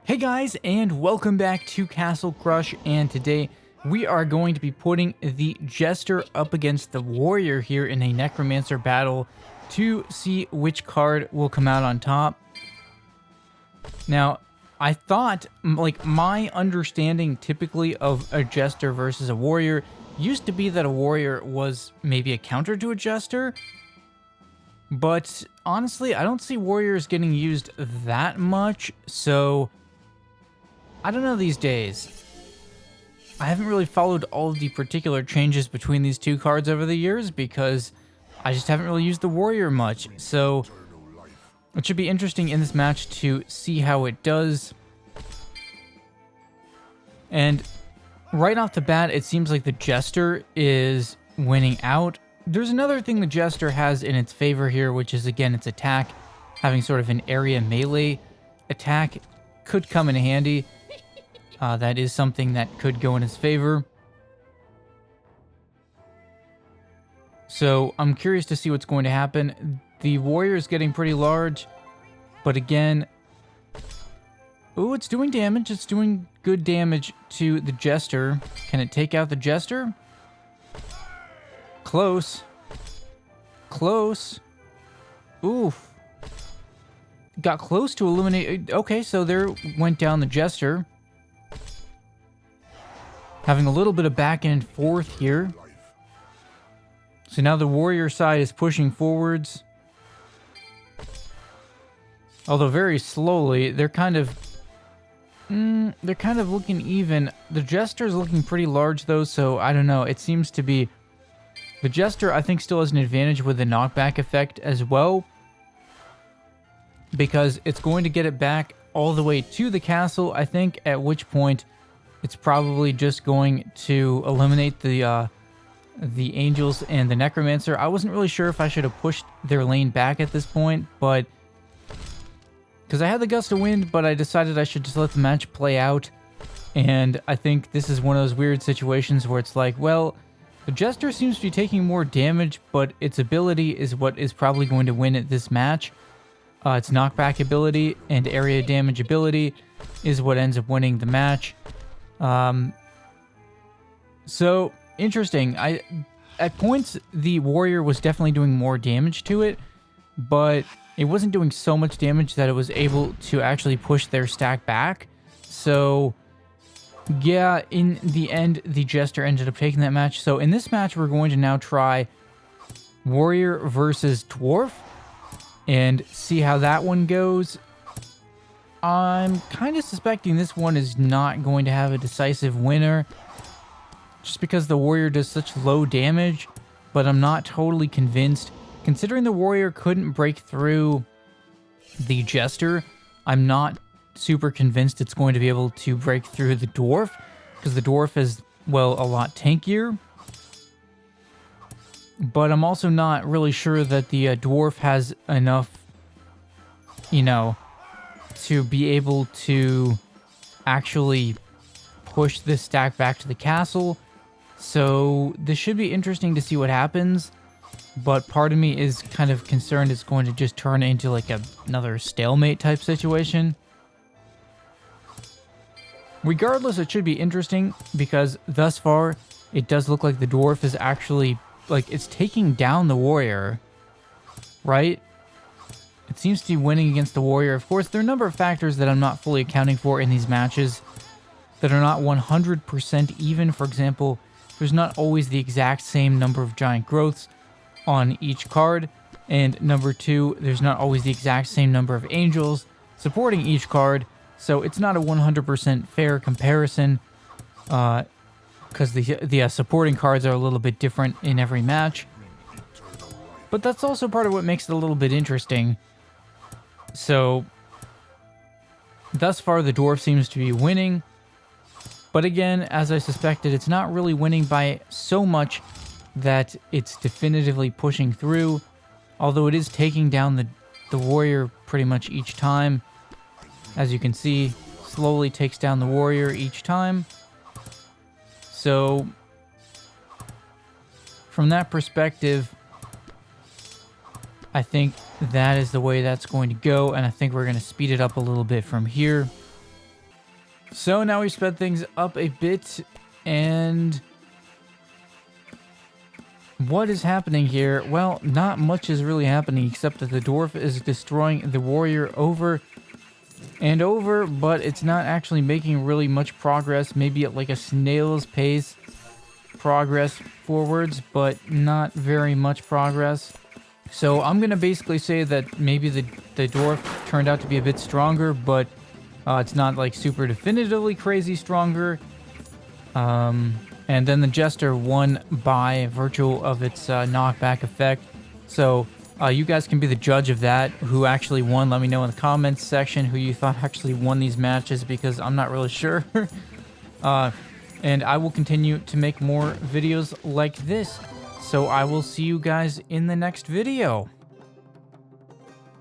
Hey guys, and welcome back to Castle Crush, and today we are going to be putting the Jester up against the Warrior here in a necromancer battle to see which card will come out on top. Now, I thought, my understanding typically of a Jester versus a Warrior used to be that a Warrior was maybe a counter to a Jester, but honestly, I don't see Warriors getting used that much, so I don't know these days. I haven't really followed all of the particular changes between these two cards over the years because I just haven't really used the Warrior much. So it should be interesting in this match to see how it does. And right off the bat, it seems like the Jester is winning out. There's another thing the Jester has in its favor here, which is, again, its attack. Having sort of an area melee attack could come in handy. That is something that could go in his favor. So I'm curious to see what's going to happen. The Warrior is getting pretty large, but again, ooh, it's doing damage. It's doing good damage to the Jester. Can it take out the Jester? Close. Close. Oof. Got close to eliminate. Okay, so there went down the Jester. Having a little bit of back and forth here. So now the Warrior side is pushing forwards. Although very slowly, they're kind of looking even. The Jester is looking pretty large though, so I don't know. It seems to be the Jester, I think, still has an advantage with the knockback effect as well, because it's going to get it back all the way to the castle, I think, at which point it's probably just going to eliminate the Angels and the Necromancer. I wasn't really sure if I should have pushed their lane back at this point, but because I had the gust of wind, but I decided I should just let the match play out. And I think this is one of those weird situations where it's like, well, the Jester seems to be taking more damage, but its ability is what is probably going to win at this match. Its knockback ability and area damage ability is what ends up winning the match. So interesting. At points the Warrior was definitely doing more damage to it, but it wasn't doing so much damage that it was able to actually push their stack back. So yeah, in the end, the Jester ended up taking that match. So in this match, we're going to now try Warrior versus Dwarf and see how that one goes. I'm kind of suspecting this one is not going to have a decisive winner, just because the Warrior does such low damage, but I'm not totally convinced. Considering the Warrior couldn't break through the Jester, I'm not super convinced it's going to be able to break through the Dwarf, because the Dwarf is, well, a lot tankier. But I'm also not really sure that the Dwarf has enough, to be able to actually push this stack back to the castle. So this should be interesting to see what happens, but part of me is kind of concerned it's going to just turn into like another stalemate type situation. Regardless, it should be interesting because thus far it does look like the Dwarf is actually, it's taking down the Warrior, right? It seems to be winning against the Warrior. Of course, there are a number of factors that I'm not fully accounting for in these matches that are not 100% even. For example, there's not always the exact same number of giant growths on each card. And number two, there's not always the exact same number of angels supporting each card. So it's not a 100% fair comparison because the supporting cards are a little bit different in every match. But that's also part of what makes it a little bit interesting. So, thus far, the Dwarf seems to be winning. But again, as I suspected, it's not really winning by so much that it's definitively pushing through. Although it is taking down the Warrior pretty much each time. As you can see, slowly takes down the Warrior each time. So, from that perspective, I think that is the way that's going to go, and I think we're going to speed it up a little bit from here. So now we sped things up a bit, and what is happening here? Well, not much is really happening except that the dwarf is destroying the warrior over and over, but it's not actually making really much progress. Maybe at like a snail's pace progress forwards, but not very much progress. So I'm gonna basically say that maybe the dwarf turned out to be a bit stronger, but it's not like super definitively crazy stronger. And then the Jester won by virtue of its knockback effect. So you guys can be the judge of that, who actually won. Let me know in the comments section who you thought actually won these matches, because I'm not really sure. And I will continue to make more videos like this. So I will see you guys in the next video.